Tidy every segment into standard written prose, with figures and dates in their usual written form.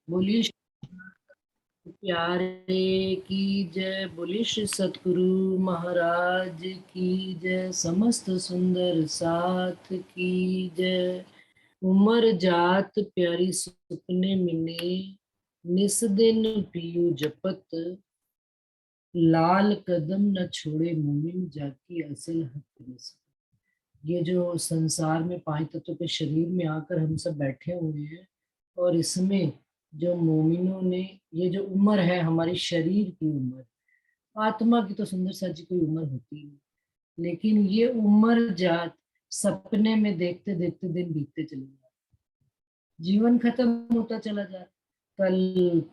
बोलिए प्यारे की जय। बोलिए श्री सतगुरु महाराज की जय। समस्त सुंदर साथ की जय। उमर जात प्यारी सुपने मिले, निस दिन पियू जपत, लाल कदम न छोड़े मोमिन जाकी असल हक नस। ये जो संसार में पांच तत्वों के शरीर में आकर हम सब बैठे हुए हैं, और इसमें जो मोमिनों ने, ये जो उम्र है हमारी शरीर की उम्र, आत्मा की तो सुंदर सा जी कोई उम्र होती है, लेकिन ये उम्र जात सपने में देखते देखते दिन बीतते चले जाते, जीवन खत्म होता चला जाता। कल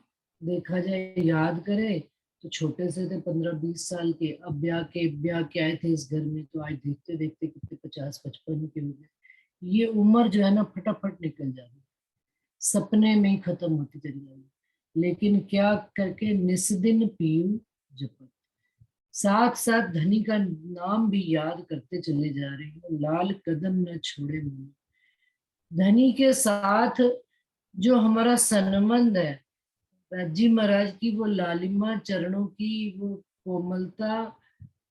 देखा जाए, याद करें तो छोटे से थे, 15-20 साल के, अब ब्याह के आए थे इस घर में, तो आज देखते देखते कितने 50-55 के हो गए। ये उम्र जो है ना फटाफट निकल जा रही, सपने में ही खत्म होती चली जाएगी। लेकिन क्या करके निस्दिन पीयू जपत, साथ साथ धनी का नाम भी याद करते चले जा रहे हैं, लाल कदम न छोड़े मन। धनी के साथ जो हमारा संबंध है, जी महाराज की वो लालिमा चरणों की वो कोमलता,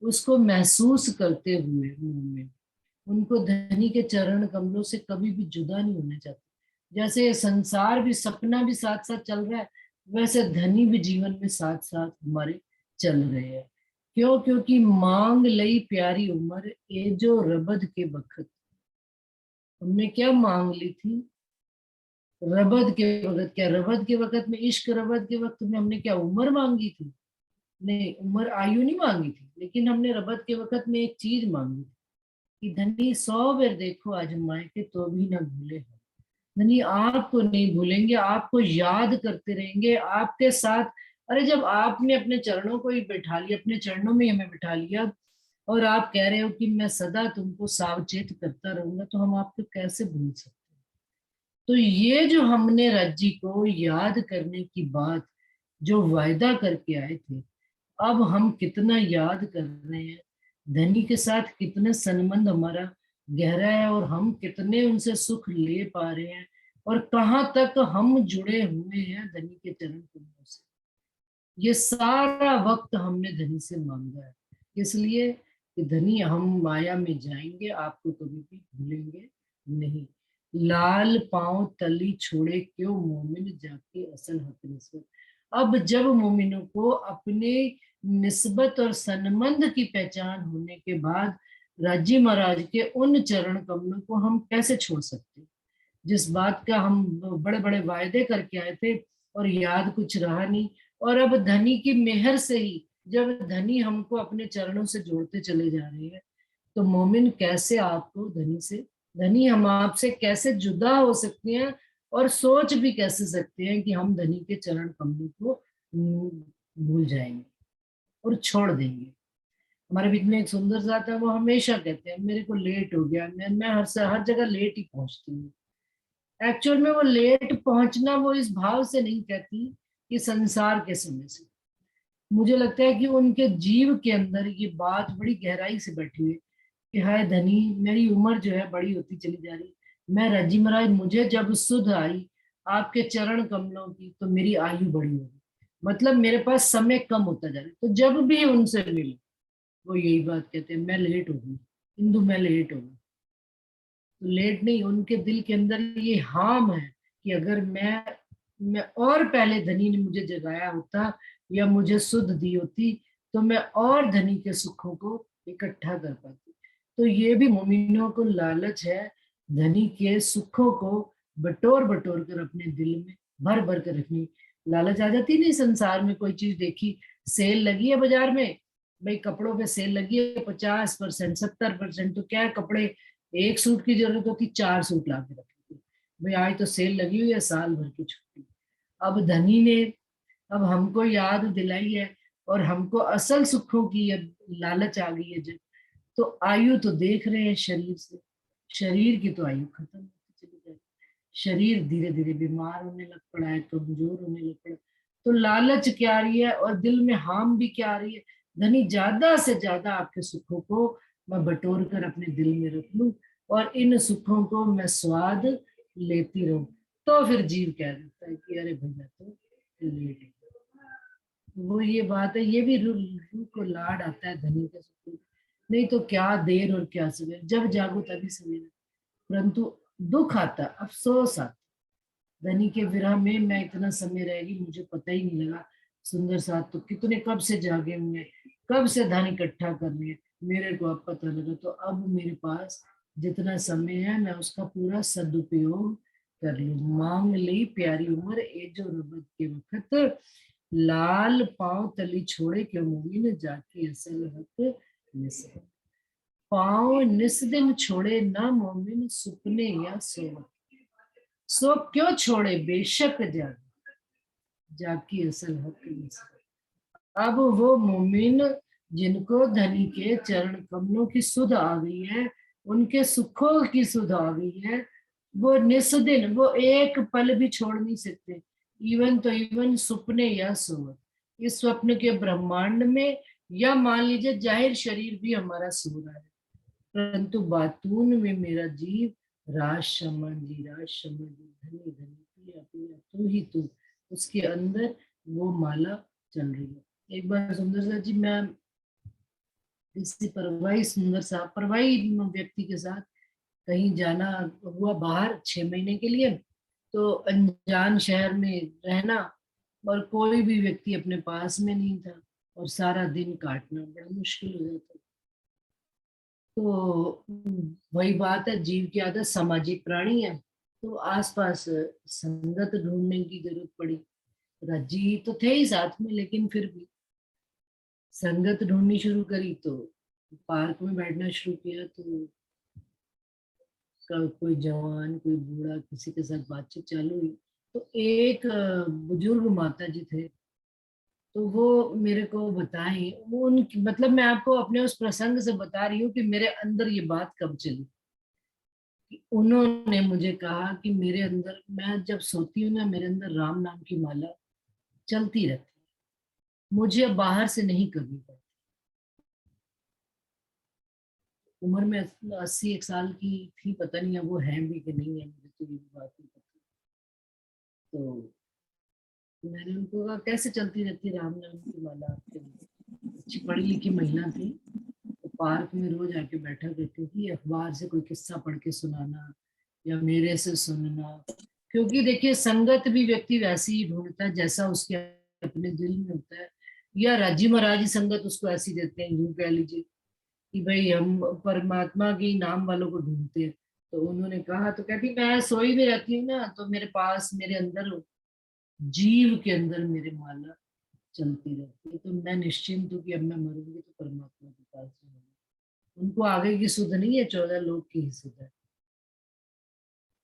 उसको महसूस करते हुए मुंह में, उनको धनी के चरण कमलों से कभी भी जुदा नहीं होना चाहते। जैसे ये संसार भी, सपना भी साथ साथ चल रहा है, वैसे धनी भी जीवन में साथ साथ हमारे चल रहे हैं। क्यों? क्योंकि मांग लई प्यारी उम्र, ये जो रबद के वक्त, हमने क्या मांग ली थी? रबद के वक्त। क्या रबद के वक्त में, इश्क रबद के वक्त में हमने क्या उम्र मांगी थी? नहीं, उम्र आयु नहीं मांगी थी, लेकिन हमने रबत के वक्त में एक चीज मांगी थी कि धनी 100 बार देखो आजमाए के तो भी ना भूले हम। धनी आपको नहीं भूलेंगे, आपको याद करते रहेंगे, आपके साथ। अरे जब आपने अपने चरणों को ही बैठा लिया, अपने चरणों में हमें बैठा लिया, और आप कह रहे हो कि मैं सदा तुमको सावचेत करता रहूंगा, तो हम आपको कैसे भूल सकते हैं? तो ये जो हमने राज्य को याद करने की बात, जो वायदा करके आए थे, अब हम कितना याद कर रहे हैं, धनी के साथ कितना संबंध हमारा गहरा है, और हम कितने उनसे सुख ले पा रहे हैं, और कहाँ तक हम जुड़े हुए हैं धनी के चरण कमलों से। ये सारा वक्त हमने धनी से मांगा है, इसलिए कि धनी हम माया में जाएंगे, आपको कभी भी भूलेंगे नहीं। लाल पांव तली छोड़े क्यों मोमिन जाके असल हक निस्बत। अब जब मोमिनों को अपने निस्बत और संबंध की पहचान होने के बाद, राजी महाराज के उन चरण कमलों को हम कैसे छोड़ सकते, जिस बात का हम बड़े बड़े वायदे करके आए थे, और याद कुछ रहा नहीं। और अब धनी की मेहर से ही, जब धनी हमको अपने चरणों से जोड़ते चले जा रहे हैं, तो मोमिन कैसे आपको धनी से, धनी हम आपसे कैसे जुदा हो सकते हैं, और सोच भी कैसे सकते हैं कि हम धनी के चरण कमलों को भूल जाएंगे और छोड़ देंगे। हमारे बीच में एक सुंदर सा था, वो हमेशा कहते हैं मेरे को लेट हो गया, मैं हर जगह लेट ही पहुंचती हूँ। एक्चुअल में वो लेट पहुंचना वो इस भाव से नहीं कहती कि संसार के समय से, मुझे लगता है कि उनके जीव के अंदर ये बात बड़ी गहराई से बैठी हुई है कि हाय धनी, मेरी उम्र जो है बड़ी होती चली जा रही, मैं रजी महाराज, मुझे जब सुध आई आपके चरण कमलों की, तो मेरी आयु बड़ी होगी, मतलब मेरे पास समय कम होता जा रहा है। तो जब भी उनसे मिले वो यही बात कहते हैं, मैं लेट हो गई इंदु, मैं लेट हो गई। तो लेट नहीं, उनके दिल के अंदर ये हाम है कि अगर मैं और पहले धनी ने मुझे जगाया होता, या मुझे सुध दी होती, तो मैं और धनी के सुखों को इकट्ठा कर पाती। तो ये भी मोमिनों को लालच है, धनी के सुखों को बटोर बटोर कर अपने दिल में भर भर कर रखनी। लालच आ जाती नहीं, संसार में कोई चीज देखी, सेल लगी है बाजार में, भाई कपड़ों पे सेल लगी है 50%, 70%, तो क्या है, कपड़े एक सूट की जरूरत होती 4 सूट ला के रखी थी, भाई आज तो सेल लगी हुई है, साल भर की छुट्टी। अब धनी ने अब हमको याद दिलाई है, और हमको असल सुखों की अब लालच आ गई है जब, तो आयु तो देख रहे हैं शरीर से, शरीर की तो आयु खत्म होती चली जाए, शरीर धीरे धीरे बीमार होने लग पड़ा है, कमजोर होने लग पड़ा। तो लालच क्या आ रही है, और दिल में हाम भी क्या आ रही है, धनी ज्यादा से ज्यादा आपके सुखों को मैं बटोर कर अपने दिल में रख लूं, और इन सुखों को मैं स्वाद लेती रहूं। तो फिर जीव कह देता है कि अरे भैया तो लेट है। वो ये बात है, ये भी रूह को लाड आता है धनी के सुकून। नहीं तो क्या देर और क्या सवेर, जब जागो तभी सवेरा। परंतु दुख आता, अफसोस आता, धनी के विरह में मैं इतना समय रहेगी मुझे पता ही नहीं लगा। सुंदर साथ तो कितने कब से जागे हुए हैं, कब से धन इकट्ठा कर रहे हैं, मेरे को अब पता लगा। तो अब मेरे पास जितना समय है मैं उसका पूरा सदुपयोग कर लूं। मांग ली प्यारी उम्र ए जो रबत के वक्त, लाल पांव तली छोड़े क्यों मोमिन जाके असल हक मिस। पांव निस दिन छोड़े ना मोमिन सुपने या सोवत, सो क्यों छोड़े बेशक जागे जाकी असल हक मिस। अब वो मोमिन जिनको धनी के चरण कमलों की सुध आ गई है, उनके सुखों की सुध आ गई है, वो निस्दिन, वो एक पल भी छोड़ नहीं सकते। इवन तो इवन सुपने या सोवत, इस स्वप्न के ब्रह्मांड में, या मान लीजिए जाहिर शरीर भी हमारा सो रहा है, परंतु बातून में मेरा जीव राज शमा जी, राज शमा जी, धनी धनी पिया पिया तू ही तू, उसके अंदर वो माला चल रही है। एक बार सुंदर सा जी, मैं किसी परवाही सुंदर सा परवाही व्यक्ति के साथ कहीं जाना हुआ बाहर 6 महीने के लिए। तो अनजान शहर में रहना, और कोई भी व्यक्ति अपने पास में नहीं था, और सारा दिन काटना बड़ा मुश्किल हो जाता। तो वही बात है, जीव की आदत सामाजिक प्राणी है। तो आसपास संगत ढूंढने की जरूरत पड़ी। रज्जी तो थे ही साथ में, लेकिन फिर भी संगत ढूंढनी शुरू करी। तो पार्क में बैठना शुरू किया, तो कोई जवान कोई बूढ़ा किसी के साथ बातचीत चालू हुई। तो एक बुजुर्ग माता जी थे, तो वो मेरे को बताएं, वो उन मतलब मैं आपको अपने उस प्रसंग से बता रही हूँ कि मेरे अंदर ये बात कब चली। कि उन्होंने मुझे कहा कि मेरे अंदर, मैं जब सोती हूँ ना, मेरे अंदर राम नाम की माला चलती रहती है, मुझे बाहर से नहीं करनी पड़ती। उम्र में 81 साल की थी, पता नहीं अब वो है भी कि नहीं है, मुझे तो ये बात नहीं पता। तो मैंने उनको कहा कैसे चलती रहती राम नाम की माला आपके अंदर। अच्छी पढ़ी लिखी महिला थी, तो पार्क में रोज आके बैठा करती थी, अखबार से कोई किस्सा पढ़ के सुनाना या मेरे से सुनना। क्योंकि देखिए संगत भी व्यक्ति वैसी ही ढूंढता है जैसा उसके अपने दिल में होता है। या राजी महाराज संगत उसको ऐसी देते हैं, यूं कह लीजिए कि भाई हम परमात्मा के नाम वालों को ढूंढते हैं। तो उन्होंने कहा, तो कहती मैं सोई भी रहती हूँ ना, तो मेरे पास मेरे अंदर जीव के अंदर मेरे माला चलती रहती है। तो मैं निश्चिंत हूँ कि अब मैं मरूंगी तो परमात्मा के पास जाऊंगी। उनको आगे की सुध नहीं है, 14 लोग की ही सुध है।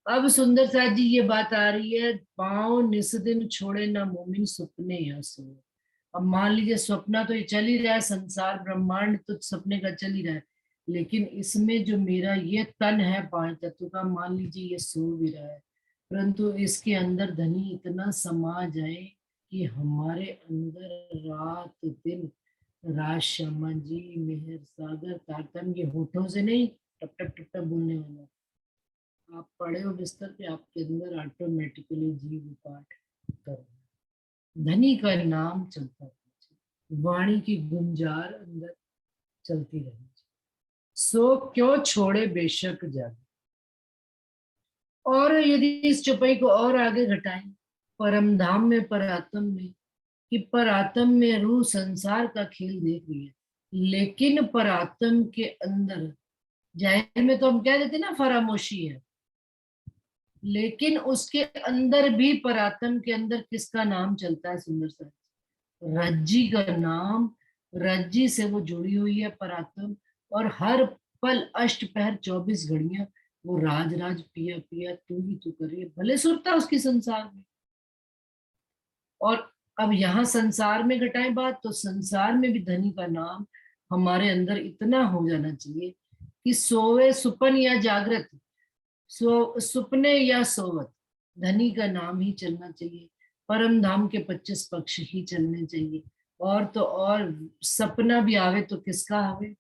अब सुंदर साथ जी ये बात आ रही है, पाँव निस दिन छोड़े ना मोमिन सुपने या सो। अब मान लीजिए सपना तो ये चल ही रहा है, संसार ब्रह्मांड तो सपने का चल ही रहा है, लेकिन इसमें जो मेरा ये तन है 5 तत्व का, मान लीजिए ये सो भी रहा है, परंतु इसके अंदर धनी इतना समा जाए कि हमारे अंदर रात दिन, राज शर्मा जी, मेहर सागर तारतम, ये होठों से नहीं, टप टप टप टप बोलने वाला। आप पड़े हो बिस्तर पे, आपके अंदर ऑटोमेटिकली जीव पाठ कर, धनी का नाम चलता रहे, वाणी की गुंजार अंदर चलती रहे, सो क्यों छोड़े बेशक जागे। और यदि इस चौपाई को और आगे घटाएं, परम धाम में परात्म में, कि परात्म में रूह संसार का खेल देख रही है, लेकिन परात्म के अंदर, जाहिर में तो हम कह देते ना फरामोशी है, लेकिन उसके अंदर भी परात्म के अंदर किसका नाम चलता है सुंदर सा, रज्जी का नाम। रज्जी से वो जुड़ी हुई है परात्म, और हर पल अष्टपहर 24 घड़ियां वो राज राज पिया पिया तू ही तू करे, भले सुरता उसकी संसार में। और अब यहाँ संसार में घटाएं बात, तो संसार में भी धनी का नाम हमारे अंदर इतना हो जाना चाहिए कि सोवे सुपन या जागृत, सुपने या सोवत, धनी का नाम ही चलना चाहिए। परम धाम के 25 पक्ष ही चलने चाहिए। और तो और सपना भी आवे तो किसका आवे,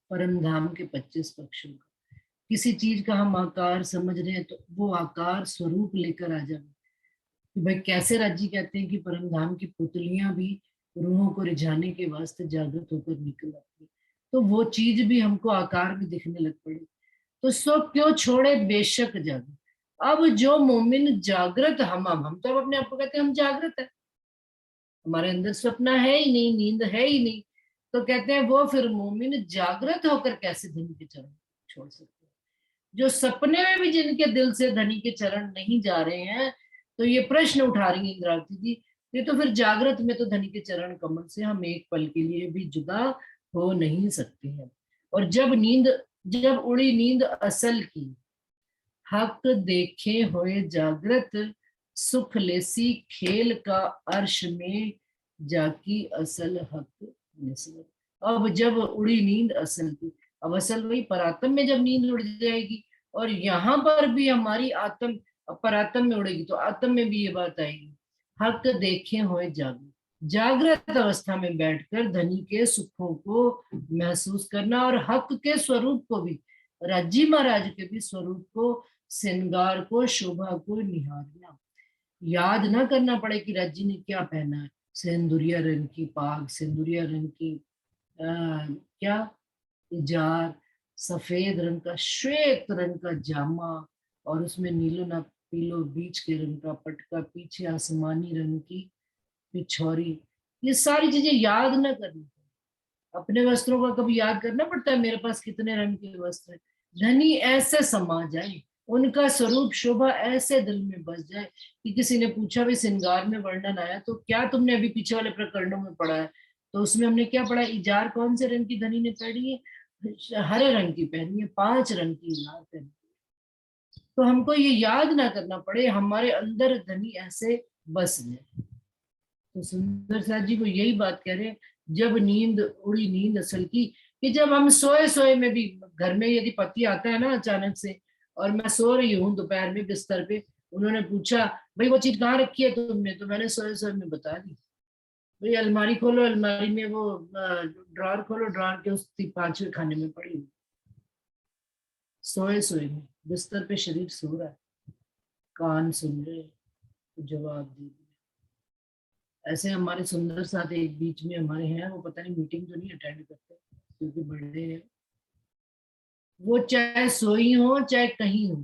परम धाम के 25 पक्षों का। किसी चीज का हम आकार समझ रहे हैं तो वो आकार स्वरूप लेकर आ जाए। कि भाई कैसे राजी कहते हैं कि परम धाम की पुतलियां भी रूहों को रिझाने के वास्ते जागृत होकर निकल आती है, तो वो चीज भी हमको आकार में दिखने लग पड़ी। तो सो क्यों छोड़े बेशक जागृत। अब जो मोमिन जागृत, हम तो अब अपने आप को कहते हैं हम जागृत है, हमारे अंदर सपना है ही नहीं, नींद है ही नहीं, तो कहते हैं वो फिर मोमिन जागृत होकर कैसे धनी के चरण छोड़ सकते हैं। जो सपने में भी जिनके दिल से धनी के चरण नहीं जा रहे हैं, तो ये प्रश्न उठा रही है इंद्रावती जी, ये तो फिर जागृत में तो धनी के चरण कमल से हम एक पल के लिए भी जुदा हो नहीं सकते हैं। और जब उड़ी नींद असल की, हक देखे हुए जागृत, सुख लेसी खेल का अर्श में, जाकी असल हक निस्बत। अब जब उड़ी नींद असल की, अब असल वही परात्म में जब नींद उड़ जाएगी, और यहाँ पर भी हमारी आत्म परात्म में उड़ेगी, तो आत्म में भी ये बात आएगी, हक देखे हुए जागृत, जागृत अवस्था में बैठकर धनी के सुखों को महसूस करना, और हक के स्वरूप को भी, राज्जी महाराज के भी स्वरूप को, श्रृंगार को, शोभा को निहारना। याद ना करना पड़े कि राज्जी ने क्या पहना है, सिंदूरिया रंग की पाग, सिंदूरिया रंग की क्या इजार, सफेद रंग का, श्वेत रंग का जामा, और उसमें नीलो ना पीलो बीच के रंग का पटका, पीछे आसमानी रंग की पिछौरी, ये सारी चीजें याद ना करनी। अपने वस्त्रों का कभी याद करना पड़ता है, मेरे पास कितने रंग के वस्त्र है। धनी ऐसे समा जाए, उनका स्वरूप शोभा ऐसे दिल में बस जाए कि किसी ने पूछा भाई श्रृंगार में वर्णन आया तो क्या तुमने अभी पीछे वाले प्रकरणों में पढ़ा है, तो उसमें हमने क्या पढ़ा, इजार कौन से रंग की धनी ने पहनी है, हरे रंग की पहनी है, 5 रंग की इजार पहनी है। तो हमको ये याद ना करना पड़े, हमारे अंदर धनी ऐसे बस जाए। तो सुंदर साथ जी को यही बात कह रहे हैं, जब नींद उड़ी नींद असल की, कि जब हम सोए सोए में भी, घर में यदि पति आता है ना अचानक से, और मैं सो रही हूँ दोपहर में बिस्तर पे, उन्होंने पूछा भाई वो चीज कहाँ रखी है तुमने, तो मैंने सोए सोए में बता दी, भाई अलमारी खोलो, अलमारी में वो ड्रॉर खोलो, ड्रॉर के उस 5वें खाने में पड़ी हुई। सोए सोए में बिस्तर पे शरीर सो रहा है, कान सुन रहे, तो जवाब दे दिया। ऐसे हमारे सुंदर साथ एक बीच में हमारे हैं, वो पता नहीं मीटिंग तो नहीं अटेंड करते क्योंकि बड़े हैं, वो चाहे सोई हो चाहे कहीं हो,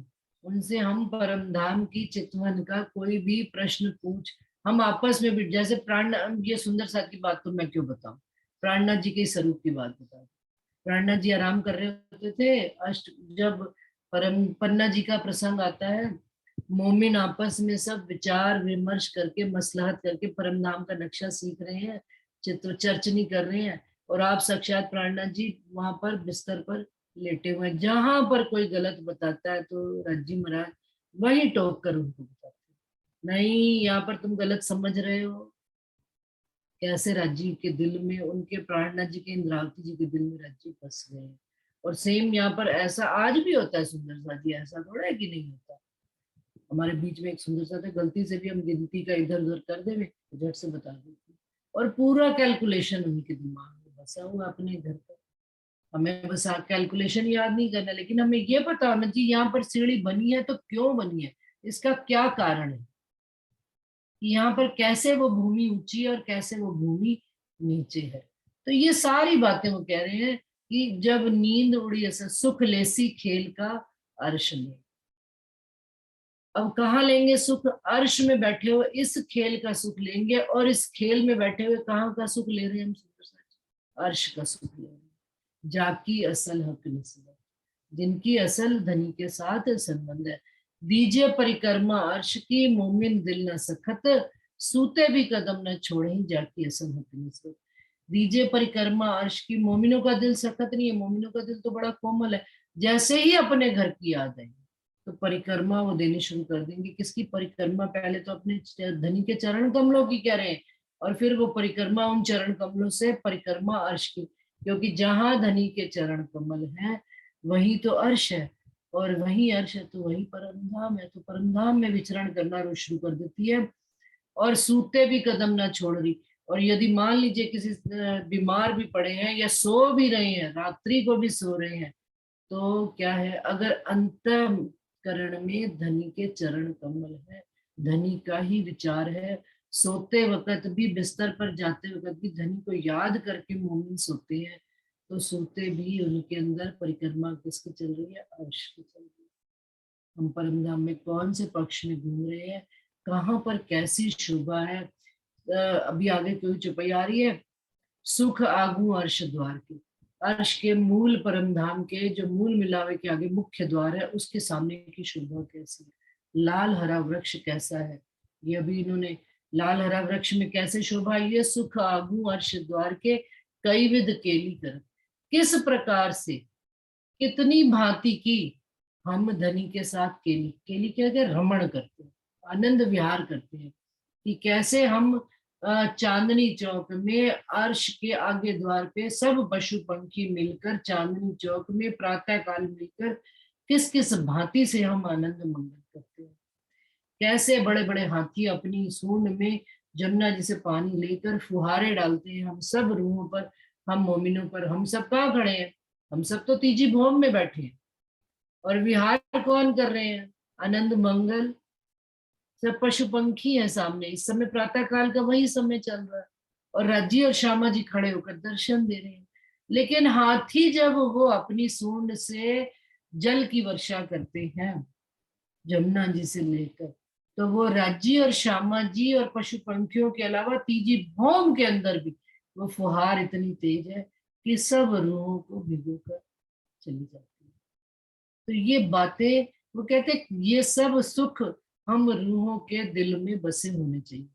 उनसे हम परम धाम की चितवन का कोई भी प्रश्न पूछ, हम आपस में भी, जैसे प्राण, ये सुंदर साथ की बात तो मैं क्यों बताऊं, प्राणनाथ जी के स्वरूप की बात बताऊं। प्राणनाथ जी आराम कर रहे होते थे, जब परम पन्ना जी का प्रसंग आता है, मोमिन आपस में सब विचार विमर्श करके मसलहत करके परम धाम का नक्शा सीख रहे हैं, चित्र चर्चनी कर रहे हैं, और आप साक्षात प्राणनाथ जी वहां पर बिस्तर पर लेटे हुए हैं। जहां पर कोई गलत बताता है तो राज्जी महाराज वही टोक कर उनको बताते हैं, नहीं यहाँ पर तुम गलत समझ रहे हो। कैसे राजीव के दिल में, उनके प्राणनाथ जी के, इंद्रावती जी के दिल में राजीव बस गए। और सेम यहाँ पर ऐसा आज भी होता है सुंदर सा जी, ऐसा थोड़ा है कि नहीं होता। हमारे बीच में एक सुंदर सा था, गलती से भी हम गिनती का इधर उधर कर देवे तो झट से बता देते, और पूरा कैलकुलेशन उनके दिमाग में बसा हुआ अपने घर पर। हमें बस कैलकुलेशन याद नहीं करना, लेकिन हमें ये पता होना चाहिए यहाँ पर सीढ़ी बनी है तो क्यों बनी है, इसका क्या कारण है, कि यहाँ पर कैसे वो भूमि ऊंची है और कैसे वो भूमि नीचे है। तो ये सारी बातें वो कह रहे हैं कि जब नींद उड़ी ऐसा, सुख लेसी खेल का अर्श में। अब कहाँ लेंगे सुख, अर्श में बैठे हुए इस खेल का सुख लेंगे, और इस खेल में बैठे हुए कहाँ का सुख ले रहे हैं हम, अर्श का सुख ले रहे हैं। जाकी असल हक निस्बत, जिनकी असल धनी के साथ संबंध है। दीजिए परिक्रमा अर्श की, मोमिन दिल न सखत, सूते भी कदम न छोड़े, जाकी असल हक निस्बत। दीजिए परिक्रमा अर्श की, मोमिनों का दिल सखत नहीं है, मोमिनों का दिल तो बड़ा कोमल है। जैसे ही अपने घर की याद आएगी तो परिक्रमा वो देनी शुरू कर देंगे। किसकी परिक्रमा, पहले तो अपने धनी के चरण कमलों की कह रहे हैं, और फिर वो परिक्रमा उन चरण कमलों से परिक्रमा अर्श की, क्योंकि जहां धनी के चरण कमल है वही तो अर्श है, और वही अर्श है तो वही परम धाम है। तो परम धाम में विचरण करना रोज शुरू कर देती है, और सूते भी कदम ना छोड़ रही। और यदि मान लीजिए किसी बीमार भी पड़े हैं या सो भी रहे हैं, रात्रि को भी सो रहे हैं, तो क्या है, अगर अंतःकरण में धनी के चरण कमल है, धनी का ही विचार है। सोते वक्त भी, बिस्तर पर जाते वक्त भी धनी को याद करके मोमिन सोते हैं। तो सोते भी उनके अंदर परिक्रमा किसकी चल रही है? अर्श की चल रही है। हम परम धाम में कौन से पक्ष में घूम रहे हैं, कहाँ पर कैसी शोभा है। अभी आगे कोई चौपाई आ रही है, सुख आगू अर्श द्वार के। अर्श के मूल परम धाम के जो मूल मिलावे के आगे मुख्य द्वार है, उसके सामने की शोभा कैसी है, लाल हरा वृक्ष कैसा है। ये अभी इन्होंने लाल हरा वृक्ष में कैसे शोभा, ये सुख आगू अर्श द्वार के कई विध केली कर। किस प्रकार से, कितनी भांति की हम धनी के साथ केली, केली क्या है, रमण करते हैं, आनंद विहार करते हैं। कि कैसे हम चांदनी चौक में अर्श के आगे द्वार पे सब पशु पंखी मिलकर चांदनी चौक में प्रातः काल मिलकर किस किस भांति से हम आनंद मंगल करते हैं। कैसे बड़े बड़े हाथी अपनी सूंड में जमुना जी से पानी लेकर फुहारे डालते हैं हम सब रूहों पर, हम मोमिनों पर। हम सब कहाँ खड़े हैं? हम सब तो तीजी भोम में बैठे हैं। और विहार कौन कर रहे हैं? आनंद मंगल। सब पशु पंखी है सामने, इस समय प्रातः काल का वही समय चल रहा है, और राज्जी और श्यामा जी खड़े होकर दर्शन दे रहे हैं। लेकिन हाथी जब वो अपनी सूंड से जल की वर्षा करते हैं जमुना जी से लेकर, तो वो राज्जी और श्यामा जी और पशु पंखियों के अलावा तीजी भौम के अंदर भी वो फुहार इतनी तेज है कि सब रूहों को भिगो कर चली जाती है। तो ये बातें, वो कहते ये सब सुख हम रूहों के दिल में बसे होने चाहिए।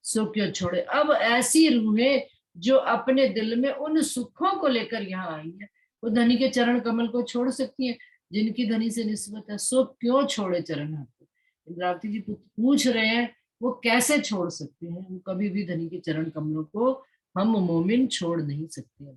सुख क्यों छोड़े? अब ऐसी रूहें जो अपने दिल में उन सुखों को लेकर यहाँ आई है, वो धनी के चरण कमल को छोड़ सकती है? जिनकी धनी से निस्बत है, सुख क्यों छोड़े चरण हाथ को? इंद्रावती जी पूछ रहे हैं, वो कैसे छोड़ सकते हैं? वो कभी भी धनी के चरण कमलों को हम मोमिन छोड़ नहीं सकते।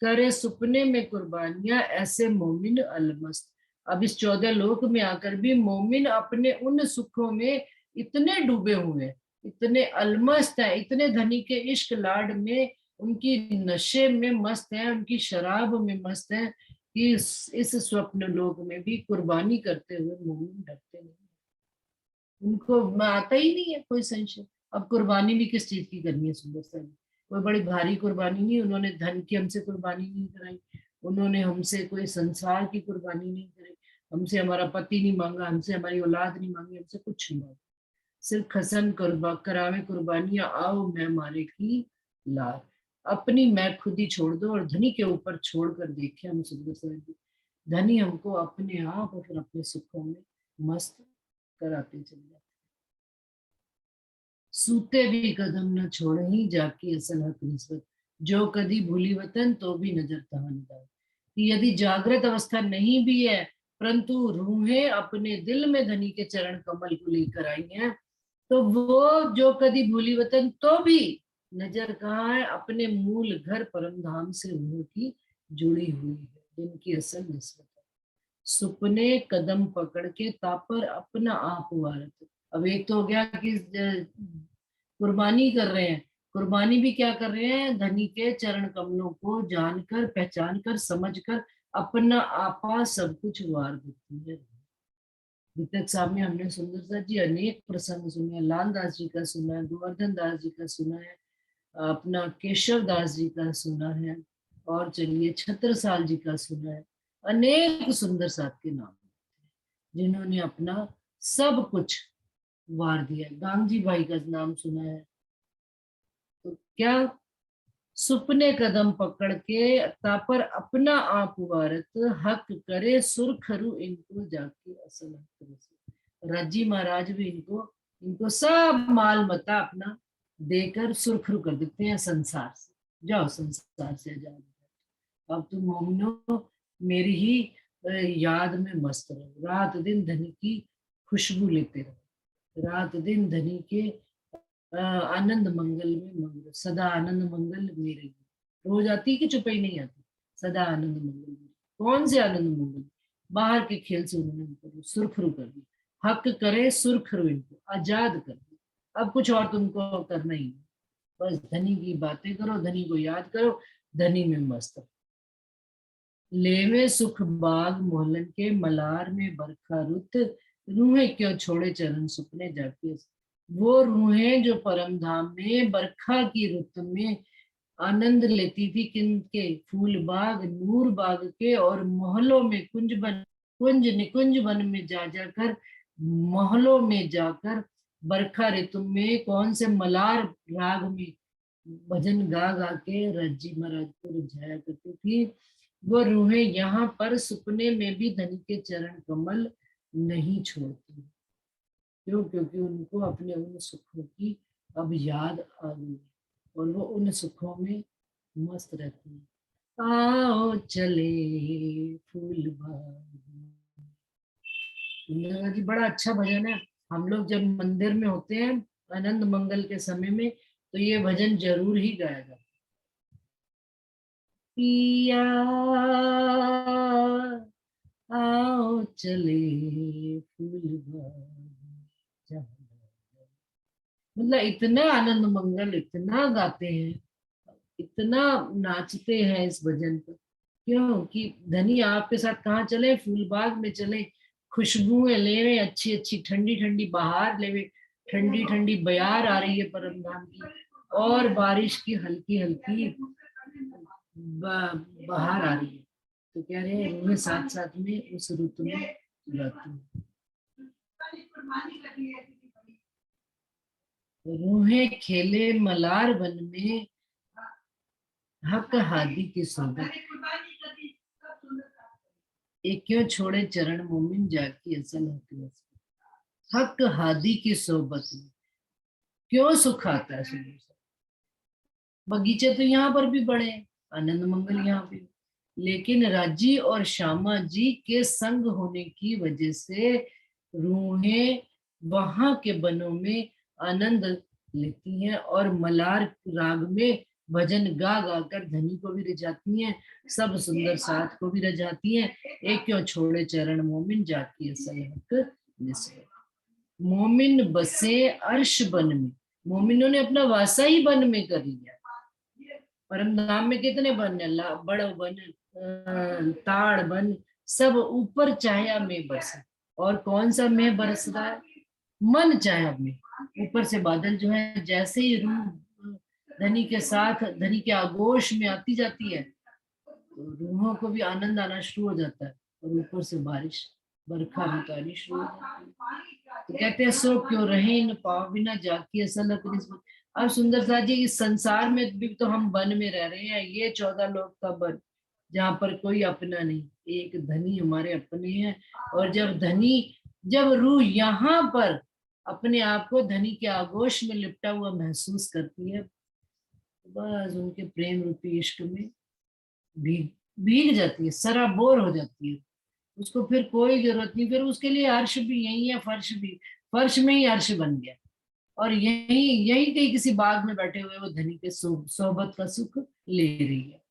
करे सुपने में कुर्बानियां ऐसे मोमिन अलमस्त। अब इस 14 लोक में आकर भी मोमिन अपने उन सुखों में इतने डूबे हुए हैं, इतने अलमस्त हैं, इतने धनी के इश्क लाड में, उनकी नशे में मस्त हैं, उनकी शराब में मस्त हैं कि इस स्वप्न लोक में भी कुर्बानी करते हुए मोमिन डरते नहीं। उनको आता ही नहीं है कोई संशय। अब कुर्बानी भी किस चीज की करनी है सुंदर सा? कोई बड़ी भारी कुर्बानी नहीं, उन्होंने धन की हमसे कुर्बानी नहीं कराई, उन्होंने हमसे कोई संसार की कुर्बानी नहीं कराई, हमसे हमारा पति नहीं मांगा, हमसे हमारी औलाद नहीं मांगी, हमसे कुछ नहीं मांगा। सिर्फ खसन करावे कुर्बानियां, आओ मैं मारे की लाल। अपनी मैं खुद ही छोड़ दो और धनी के ऊपर छोड़कर देखे हम सुंदर सा। धनी हमको अपने आप और फिर अपने सुखों में मस्त कराते चले जाते। सूते भी कदम न छोड़े ही जाके असल हक निस्बत, जो कदी भूली वतन तो भी नजर तहां निगाह। कि यदि जागृत अवस्था नहीं भी है, परंतु रूहें अपने दिल में धनी के चरण कमल को लेकर आई हैं, तो वो जो कदी भूली वतन तो भी नजर कहाँ है? अपने मूल घर परम धाम से रूह की जुड़ी हुई है, जिनकी असल निस्बत है। सुपने कदम पकड़ के तापर अपना आप वारत। अब एक तो हो गया कि कुर्बानी कर रहे हैं, कुर्बानी भी क्या कर रहे हैं? धनी के चरण कमलों को जानकर, पहचान कर, समझ कर अपना आपा सब कुछ वार देती है। वितक साहब में हमने सुंदर सा जी अनेक प्रसंग सुने, लाल दास जी का सुना है, गोवर्धन दास जी का सुना है, अपना केशव दास जी का सुना है, और चलिए छत्रसाल जी का सुना है। अनेक सुंदर साथ के नाम जिन्होंने अपना सब कुछ वार दिया। गांधी भाई का नाम सुना है। तो क्या सुपने कदम पकड़ के तापर अपना आप वारत, हक करे सुरखरु इनको जाके असल हक से। रज्जी महाराज भी इनको इनको सब माल मता अपना देकर सुरखरु कर देते हैं संसार से। जाओ संसार से आजाद, अब तुम मोमिनो मेरी ही याद में मस्त रहो, रात दिन धनी की खुशबू लेते रहो, रात दिन धनी के आनंद मंगल में मंगल, सदा आनंद मंगल मेरे। रोज आती कि चुपई नहीं आती? सदा आनंद मंगल मेरे। कौन से आनंद मंगल? बाहर के खेल से उन्होंने उनको सुरखरू कर दिया, हक करे सुरखरू, इनको आजाद कर दिया। अब कुछ और तुमको करना ही नहीं, बस धनी की बातें करो, धनी को याद करो, धनी में मस्त रहो। लेवे सुख बाग मोहल्लन के, मलार में बरखा रुत, रूहें क्यों छोड़े चरण सुपने जाके, वो रूहें जो परम धाम में बरखा की रुत में आनंद लेती थी किनके, फूल बाग नूर बाग के और मोहल्लों में कुंज निकुंज वन में जा जाकर, मोहल्लों में जाकर बरखा ऋतु में कौन से मलार राग में भजन गा गा के रज्जी महाराज को रिझाया करती थी, वो रूहें यहाँ पर सुपने में भी धनी के चरण कमल नहीं छोड़ती। क्यों? क्योंकि उनको अपने उन सुखों की अब याद आ गई और वो उन सुखों में मस्त रहती है। आओ चले फूल बाग। जी बड़ा अच्छा भजन है। हम लोग जब मंदिर में होते हैं आनंद मंगल के समय में तो ये भजन जरूर ही गाया जाता है। पिया आओ चले फूल बाग, मतलब इतना आनंद मंगल इतना गाते हैं, इतना नाचते हैं इस भजन पर। क्यों कि धनी आपके साथ कहाँ चले, फूल बाग में चले, खुशबुएं लेवे, अच्छी अच्छी ठंडी ठंडी बहार लेवे, ठंडी ठंडी बयार आ रही है परम धाम की, और बारिश की हल्की हल्की बहार आ रही है। तो कह रहे हैं रूहें साथ साथ में उस ऋतु में गाती हैं। रूहें खेले मलार वन में, हक हादी की सोबत, एक क्यों छोड़े चरण मोमिन जाकी असल हक, हक हादी की सोबत में क्यों सुख आता है सुंदर सा। बगीचे तो यहाँ पर भी बड़े हैं, आनंद मंगल यहाँ पे, लेकिन राजी और श्यामा जी के संग होने की वजह से रूहें वहां के बनों में आनंद लेती हैं और मलार राग में भजन गा गा कर धनी को भी रिझाती हैं, सब सुंदर साथ को भी रिझाती हैं। एक क्यों छोड़े चरण मोमिन जाकी असल हक निस्बत। मोमिन बसे अर्श बन में, मोमिनों ने अपना वासा ही वन में कर लिया। परम धाम में कितने वन है, बड़ वन, ताड़ वन, सब ऊपर छाया में बरसा। और कौन सा में बरस रहा है, मन छाया में। ऊपर से बादल जो है जैसे ही रूह धनी के साथ धनी के आगोश में आती जाती है तो रूहों को भी आनंद आना शुरू हो जाता है, और ऊपर से बारिश बरखा भी उतारनी शुरू हो जाती है। तो कहते हैं सो क्यों रहे इन पाव बिना जाकी असल निस्बत। अब सुंदर सा जी इस संसार में भी तो हम वन में रह रहे हैं, ये 14 लोग का वन जहाँ पर कोई अपना नहीं, एक धनी हमारे अपने हैं। और जब रूह यहाँ पर अपने आप को धनी के आगोश में लिपटा हुआ महसूस करती है, बस उनके प्रेम रूपी इश्क में भीग भीग जाती है, सराबोर हो जाती है। उसको फिर कोई जरूरत नहीं, फिर उसके लिए अर्श भी यही है, फर्श भी, फर्श में ही अर्श बन गया, और यही यही कहीं किसी बाग में बैठे हुए वो धनी के सोहबत का सुख ले रही है।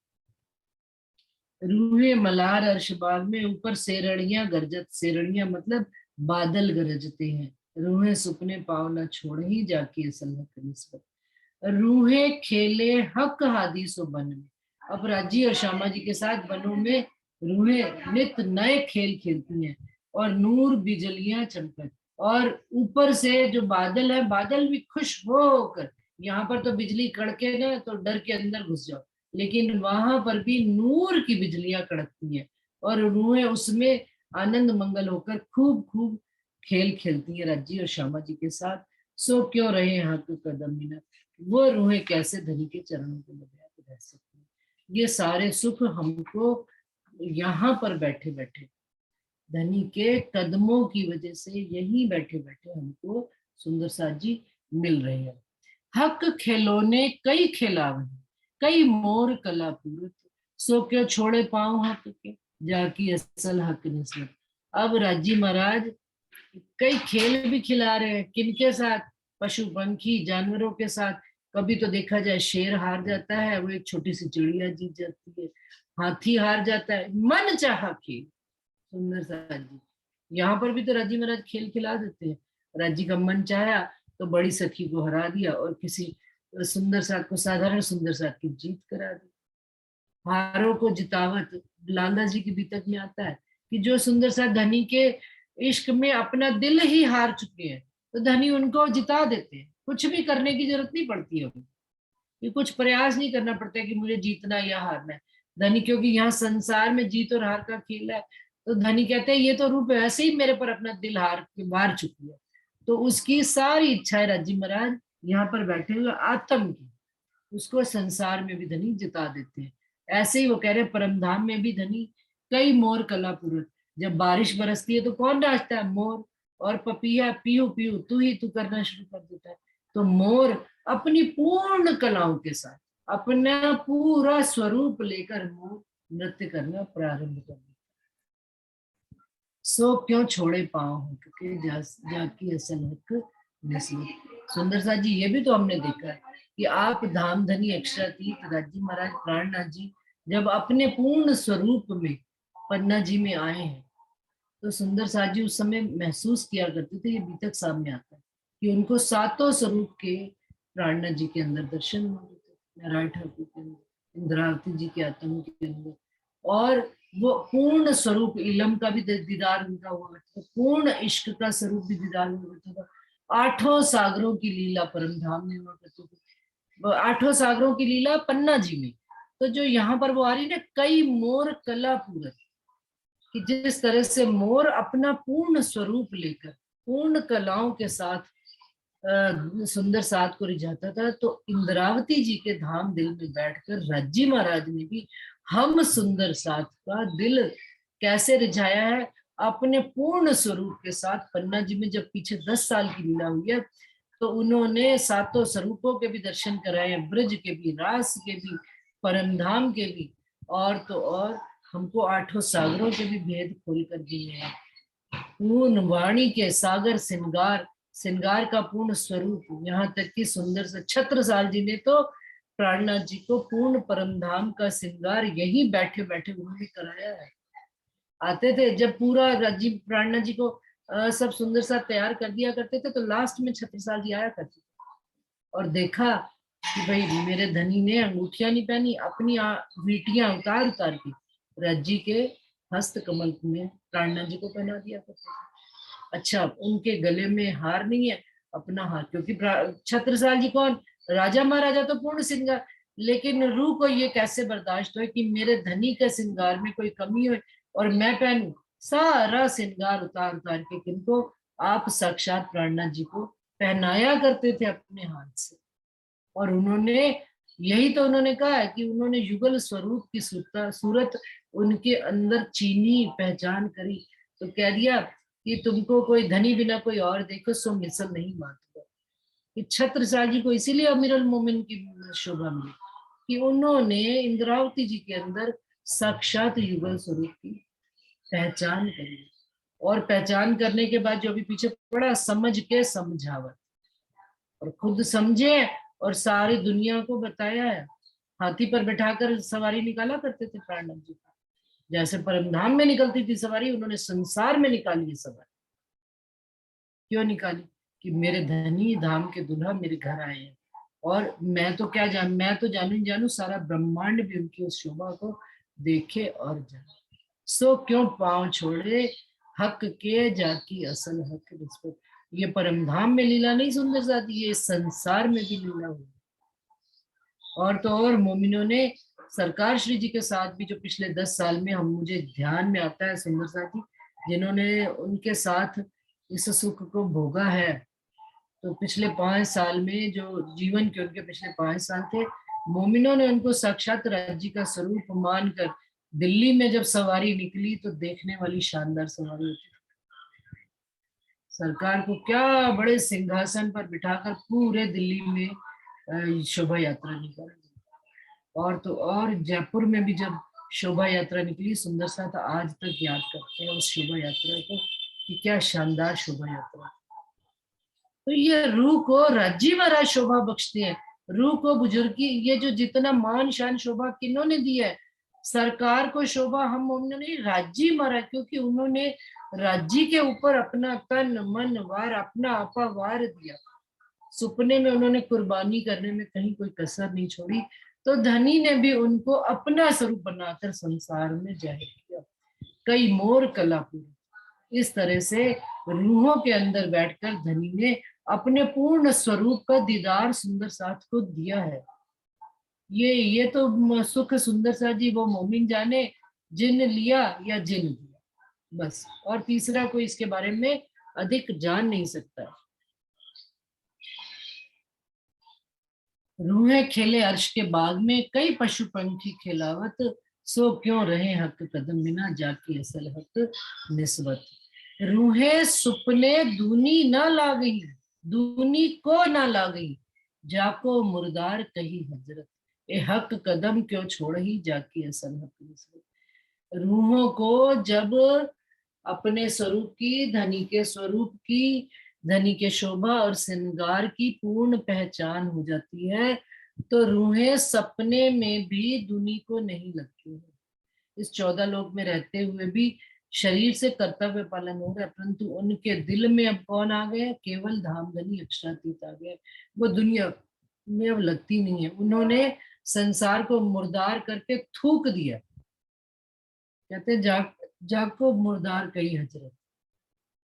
रूहे मलार अर्श बाग में, ऊपर सेरड़ियां गरजत, सेरड़ियां मतलब बादल गरजते हैं। रूहे सुपने पावना छोड़ ही जाके असल हक निस्बत। रूहे खेले हक हादी सो बन में, अब राजी और श्यामा जी के साथ बनों में रूहें नित नए खेल खेलती हैं, और नूर बिजलियां चमकत, और ऊपर से जो बादल है बादल भी खुश होकर, यहाँ पर तो बिजली कड़के ना तो डर के अंदर घुस जाओ, लेकिन वहां पर भी नूर की बिजलियां कड़कती हैं, और रूहें उसमें आनंद मंगल होकर खूब खूब खेल खेलती हैं राजी और श्यामा जी के साथ। सो क्यों रहे हक कदम बिना, वो रूहें कैसे धनी के चरणों के बगैर रह सकती हैं। ये सारे सुख हमको यहाँ पर बैठे बैठे धनी के कदमों की वजह से यहीं बैठे बैठे हमको सुंदर साथ जी मिल रहे हैं। हक खिलौने कई खिलावन, कई मोर कला पूरत, सो क्यों छोड़े पाऊं हक के जाकी असल हक निस्बत। अब राजी महाराज कई खेल भी खिला रहे हैं, किनके साथ, पशु पंखी जानवरों के साथ। कभी तो देखा जाए शेर हार जाता है, वो एक छोटी सी चिड़िया जीत जाती है, हाथी हार जाता है, मन चाहा खेल। सुंदर सा जी यहाँ पर भी तो राजी महाराज खेल खिला देते हैं। राजी का मन चाहा तो बड़ी सखी को हरा दिया, और किसी सुंदर साथ को साधारण सुंदर साथ की जीत करा दी। हारों को जितावत, लाला जी की बीतक में आता है कि जो सुंदर सा धनी के इश्क में अपना दिल ही हार चुके हैं, तो धनी उनको जिता देते हैं। कुछ भी करने की जरूरत नहीं पड़ती है उनको, कि कुछ प्रयास नहीं करना पड़ता कि मुझे जीतना या हारना है। धनी, क्योंकि यहाँ संसार में जीत और हार का खेल है, तो धनी कहते हैं ये तो रूप ऐसे ही मेरे पर अपना दिल हार चुकी है, तो उसकी सारी इच्छाएं राजी महाराज यहाँ पर बैठे हुए आत्म की, उसको संसार में भी धनी जिता देते हैं। ऐसे ही वो कह रहे हैं परमधाम में भी धनी कई मोर कला पूरत। जब बारिश बरसती है तो कौन नाचता है? मोर। और पपीहा पीहू पीहू तू ही तू करना शुरू कर देता है। तो मोर अपनी पूर्ण कलाओं के साथ अपना पूरा स्वरूप लेकर मोर नृत्य करना प्रारंभ कर देता है। सो क्यों छोड़े पाँव क्योंकि जाकी असल हक नस्मत। सुंदर सा जी, ये भी तो हमने देखा है कि आप धाम धनी अक्षरातीत राजी महाराज प्राणनाथ जी जब अपने पूर्ण स्वरूप में पन्ना जी में आए हैं, तो सुंदर सा जी उस समय महसूस किया करते थे, ये बीतक सामने आता है कि उनको सातों स्वरूप के प्राणनाथ जी के अंदर दर्शन हो रहे थे, नारायण ठाकुर के अंदर, इंद्रावती जी के आत्मा के अंदर, और वो पूर्ण स्वरूप इलम का भी दीदार उनका हुआ था, पूर्ण इश्क का स्वरूप भी दीदार हुआ था। आठों सागरों की लीला परमधाम में हुआ करती थी, आठों सागरों की लीला पन्ना जी में। तो जो यहाँ पर वो आ रही ना, कई मोर कला पूरत, कि जिस तरह से मोर अपना पूर्ण स्वरूप लेकर पूर्ण कलाओं के साथ सुंदर साथ को रिझाता था, तो इंद्रावती जी के धाम दिल में बैठकर राज्जी महाराज ने भी हम सुंदर साथ का दिल कैसे रिझाया है अपने पूर्ण स्वरूप के साथ। पन्ना जी में जब पीछे 10 साल की लीला हुई है, तो उन्होंने सातों स्वरूपों के भी दर्शन कराए, ब्रज के भी, रास के भी, परमधाम के भी, और तो और हमको आठों सागरों के भी भेद खोल कर दिए हैं। पूर्ण वाणी के सागर श्रृंगार, श्रृंगार का पूर्ण स्वरूप, यहाँ तक कि सुंदर से छत्रसाल जी ने तो प्राणनाथ जी को पूर्ण परमधाम का श्रृंगार यही बैठे बैठे उन्होंने कराया है। आते थे जब पूरा राजीव प्राणनाथ जी को सब सुंदर सा तैयार कर दिया करते थे, तो लास्ट में छत्रसाल जी आया करते थे और देखा कि भाई मेरे धनी ने अंगूठियां नहीं पहनी, अपनी वीटियां उतार उतार के राज्जी के हस्त कमल में प्राणनाथ जी को पहना दिया करते थे। अच्छा, उनके गले में हार नहीं है, अपना हार, क्योंकि छत्रसाल जी कौन, राजा महाराजा तो पूर्ण श्रृंगार, लेकिन रूह को ये कैसे बर्दाश्त हो कि मेरे धनी के श्रृंगार में कोई कमी हो और मैं पहनूं सारा श्रृंगार उतार उतार के। किनको? आप साक्षात प्राणनाथ जी को पहनाया करते थे अपने हाथ से। और उन्होंने यही तो उन्होंने कहा है कि उन्होंने युगल स्वरूप की सूरत उनके अंदर चीनी पहचान करी, तो कह दिया कि तुमको कोई धनी बिना कोई और देखो सो मिसल नहीं मारता। कि छत्रसाल जी को इसीलिए अमीरुल मोमिन की शोभा मिली कि उन्होंने इंद्रावती जी के अंदर साक्षात युगल स्वरूप की पहचान करी, और पहचान करने के बाद जो भी पीछे पड़ा, समझ के समझावत, और खुद समझे और सारी दुनिया को बताया है। हाथी पर बैठाकर सवारी निकाला करते थे प्राणनाथ जी, जैसे परमधाम में निकलती थी सवारी, उन्होंने संसार में निकाली है सवारी। क्यों निकाली? कि मेरे धनी धाम के दुल्हा मेरे घर आए हैं, और मैं तो क्या जान, मैं तो जानू सारा ब्रह्मांड भी उनकी उस शोभा को देखे और जाने। सो क्यों पांव छोड़े हक के जाकी असल हक निस्बत। ये परमधाम में लीला नहीं सुंदर साथी, ये संसार में भी लीला हुई। और तो और मोमिनों ने सरकार श्री जी के साथ भी, जो पिछले 10 साल में हम मुझे ध्यान में आता है सुंदर साथी, जिन्होंने उनके साथ इस सुख को भोगा है, तो पिछले 5 साल में जो जीवन के उनके पिछले 5 साल थे, मोमिनों ने उनको साक्षात राज्य का स्वरूप मानकर दिल्ली में जब सवारी निकली तो देखने वाली शानदार सवारी होती। सरकार को क्या बड़े सिंहासन पर बिठाकर पूरे दिल्ली में शोभा यात्रा निकाली। और तो और जयपुर में भी जब शोभा यात्रा निकली, सुंदर सा था, आज तक याद करते हैं उस शोभा यात्रा को कि क्या शानदार शोभा यात्रा। तो ये रूह को राज्य महाराज शोभा बख्शते हैं, रूह को बुजुर्गी, ये जो जितना मान शान शोभा किन्होंने दिया है, सरकार को शोभा हम उन्होंने राज्य महाराज, क्योंकि उन्होंने राज्य के ऊपर अपना तन मन वार, अपना आपा वार दिया। सुपने में उन्होंने कुर्बानी करने में कहीं कोई कसर नहीं छोड़ी। तो धनी ने भी उनको अपना स्वरूप बनाकर संसार में जाहिर किया। कई मोर कलापुर, इस तरह से रूहों के अंदर बैठकर धनी ने अपने पूर्ण स्वरूप का दीदार सुंदर साथ को दिया है। ये तो सुख सुंदर साथ जी वो मोमिन जाने, जिन लिया या जिन दिया, बस। और तीसरा कोई इसके बारे में अधिक जान नहीं सकता। रूहें खेले अर्श के बाग में, कई पशु पंखी खिलावत, सो क्यों रहे हक कदम बिना, जाकी असल हक निस्बत। रूहें सुपने दूनी ना ला गई, दूनी को ना ला गई, जाको मुर्दार कही हजरत, ए हक कदम क्यों छोड़ ही, जाकी असल हक निस्बत। रूहों को जब अपने स्वरूप की, धनी के स्वरूप की, धनी के शोभा और श्रृंगार की पूर्ण पहचान हो जाती है, तो रूहें सपने में भी दुनी को नहीं लगती है। इस 14 लोक में रहते हुए भी शरीर से कर्तव्य पालन हो रहा है, परंतु उनके दिल में अब कौन आ गया? केवल धाम धनी अक्षरातीत आ गया। वो दुनिया में अब लगती नहीं है। उन्होंने संसार को मुर्दार करके थूक दिया। कहते जाको मुर्दार कही हजरत।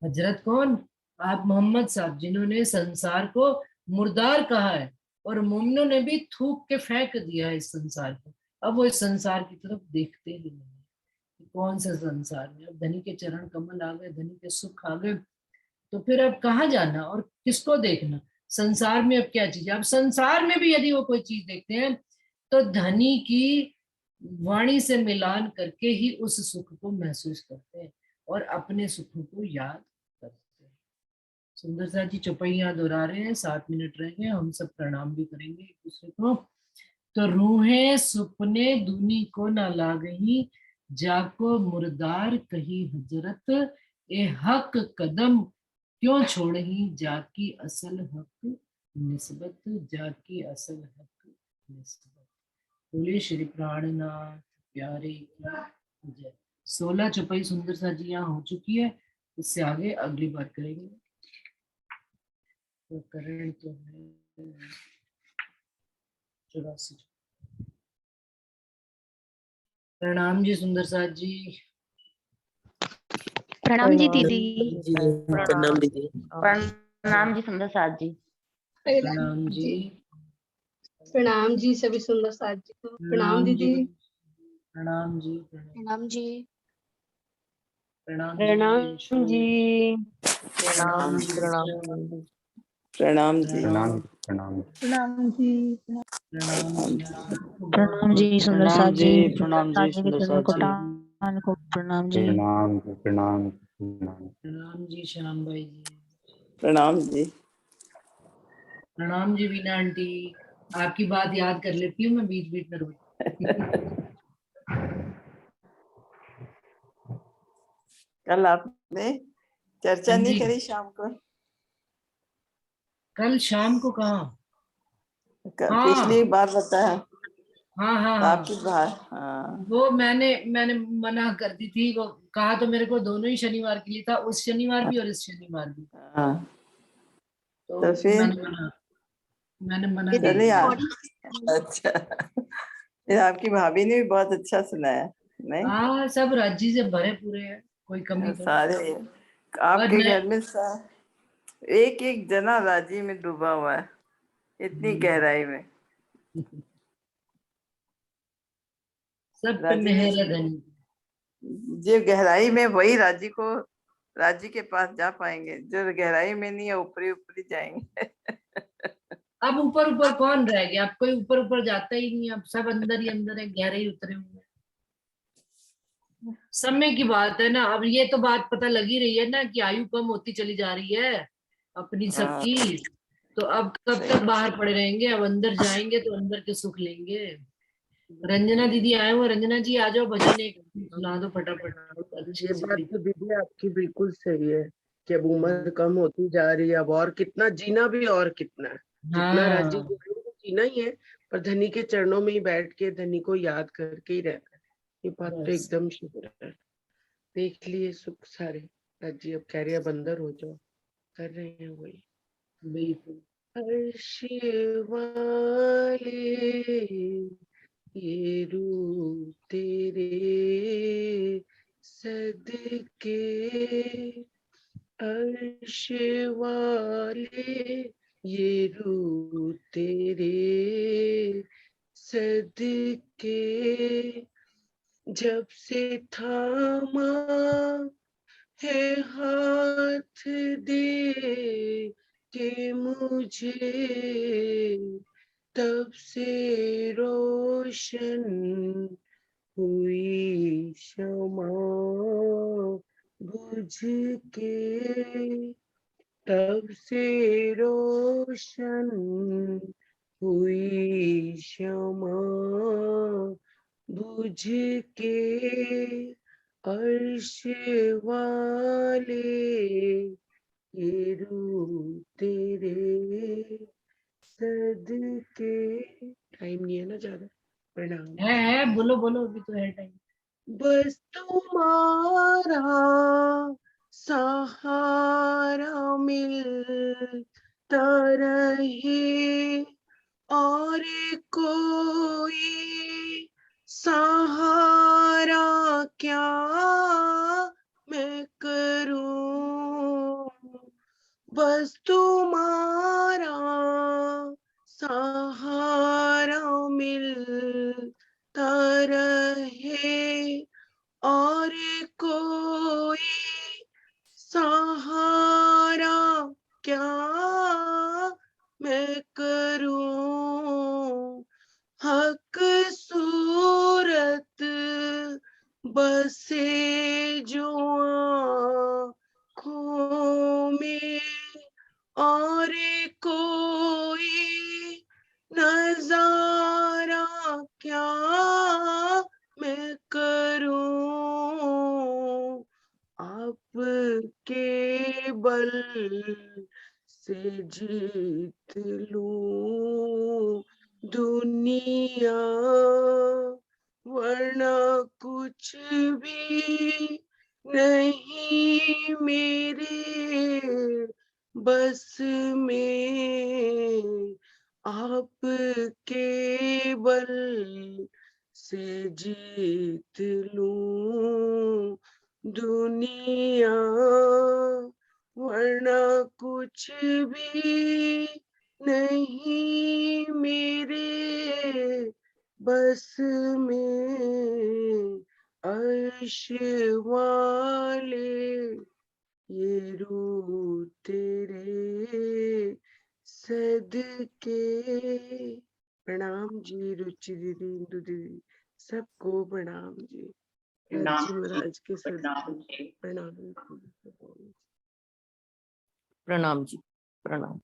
हजरत कौन? आप मोहम्मद साहब, जिन्होंने संसार को मुर्दार कहा है, और मोमिनों ने भी थूक के फेंक दिया है इस संसार को। अब वो इस संसार की तरफ देखते ही नहीं है। कौन सा संसार में? अब धनी के चरण कमल आ गए, धनी के सुख आ गए, तो फिर अब कहाँ जाना और किसको देखना? संसार में अब क्या चीज है? अब संसार में भी यदि वो कोई चीज देखते हैं, तो धनी की वाणी से मिलान करके ही उस सुख को महसूस करते हैं और अपने सुखों को याद करते हैं। सुंदर सा जी चौपाइयां दोहरा रहे हैं, 7 मिनट रह गए, हम सब प्रणाम भी करेंगे एक दूसरे को। तो रूहें सुपने दूनी को न लागही, जाको मुर्दार कही हजरत, ए हक कदम क्यों छोड़ही, जाकी असल हक निस्बत, जाकी असल हक निस्बत। बोले श्री प्राणनाथ प्यारे की जय। 16 चौपाई सुंदर सा जी यहाँ हो चुकी है, इससे आगे अगली बार करेंगे। तो करें तो है 84। प्रणाम जी सुंदर साथ जी। प्रणाम जी दीदी। जी प्रणाम दीदी। प्रणाम जी सुंदर साथ जी। प्रणाम जी। प्रणाम जी सभी सुंदर साथ जी को। प्रणाम दीदी। प्रणाम जी। प्रणाम जी। प्रणाम प्रणाम जी। प्रणाम जी। प्रणाम जी। प्रणाम जी। प्रणाम जी सुंदर साथ जी। प्रणाम जी सुंदर साथ जी। प्रणाम जी। प्रणाम जी श्याम भाई जी। प्रणाम जी। प्रणाम जी वीना आंटी। आपकी बात याद कर लेती हूँ मैं बीच बीच में रोज। कल आपने चर्चा नहीं करी शाम को? कल शाम को कहा? हाँ पिछली बार बताया। हाँ हाँ तो हाँ, आपकी बात। हाँ वो मैंने मना कर दी थी। वो कहा तो मेरे को दोनों ही शनिवार के लिए था, उस शनिवार भी और इस शनिवार भी। हाँ। तो तो फिर मैंने मना कर चलिए दिया। अच्छा। फिर आपकी भाभी ने भी बहुत अच्छा सुनाया नहीं? हाँ, सब राज्य से भरे पूरे हैं, कोई कमी तो। सारे और आपके मैं घर में एक एक जना राजी में डूबा हुआ है, इतनी गहराई में। सब पे राजी में मेहर है धनी। जो गहराई में, वही राजी के पास जा पाएंगे। जो गहराई में नहीं है, ऊपरी ऊपरी जाएंगे। अब ऊपर ऊपर कौन रह गया? अब कोई ऊपर ऊपर जाता ही नहीं, अब सब अंदर ही अंदर है, गहरे ही उतरे हुए हैं। समय की बात है ना। अब ये तो बात पता लगी रही है ना कि आयु कम होती चली जा रही है अपनी हाँ, सबकी। तो अब कब तक बाहर पड़े रहेंगे? अब अंदर जाएंगे तो अंदर के सुख लेंगे। रंजना दीदी आए हुए। रंजना जी आ जाओ, भजन एक सुना दो फटाफट, अच्छे ये से बात कोई। तो दीदी आपकी बिल्कुल सही है कि अब उम्र कम होती जा रही है। अब और कितना जीना भी, और कितना जितना राज्य हाँ जीना ही है, पर धनी के चरणों में ही बैठ के धनी को याद करके ही रहना है। ये बात तो बस एकदम शुक्र है। देख लिए सुख सारे। राज्य अब कह रहे हैं बंदर हो जाओ, कर रहे हैं वही। बिल्कुल। अर्श वाले ये रूप तेरे सदके अर्श वाले ये रूह तेरे, सदके जब से थामा है हाथ दे के मुझे, तब से रोशन हुई शमा बुझ के, तब से रोशन हुई शमा बुझ के, अर्श वाले ये रूह तेरे, सदके। टाइम नहीं है ना ज्यादा, प्रणाम। है बोलो बोलो, अभी तो है टाइम। बस तुम्हारा सहारा मिलता रहे, और कोई सहारा क्या मैं करूं, बस तुम्हारा सहारा मिलता रहे, और कोई सहारा क्या मैं करूं, हक सूरत बसे जो आँखों में, और कोई नजारा क्या मैं करूं, आपके बल से जीत लूं दुनिया, वरना कुछ भी नहीं मेरे बस में, आपके बल से जीत लूं दुनिया, वरना कुछ भी नहीं मेरे बस में, अर्श वाले ये रूह तेरे, सदके। प्रणाम जी रुचि दीदी, इंदु दीदी, सबको प्रणाम जी। जी महाराज के सदके प्रणाम। प्रणाम जी, प्रणाम।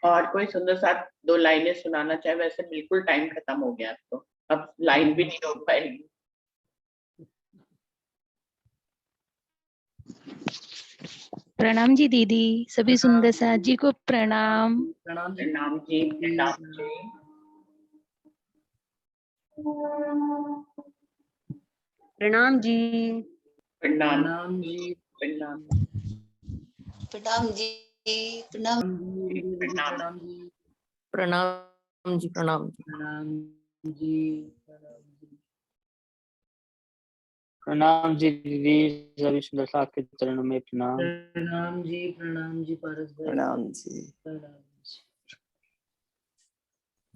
और कोई सुंदर साथ 2 लाइनें सुनाना चाहे, वैसे बिल्कुल टाइम खत्म हो गया, तो अब लाइन भी नहीं हो पाएगी। प्रणाम जी दीदी, सभी सुंदर साथ जी को प्रणाम। प्रणाम जी। प्रणाम जी, प्रणाम जी। प्रणाम जी। प्रणाम प्रणाम जी। प्रणाम प्रणाम जी। प्रणाम प्रणाम जी। प्रणाम जी। प्रणाम जी। प्रणाम जी। प्रणाम जी दीदी, सभी सुंदर साथ के चरणों में प्रणाम। प्रणाम जी। प्रणाम जी पारस भाई। प्रणाम जी। प्रणाम।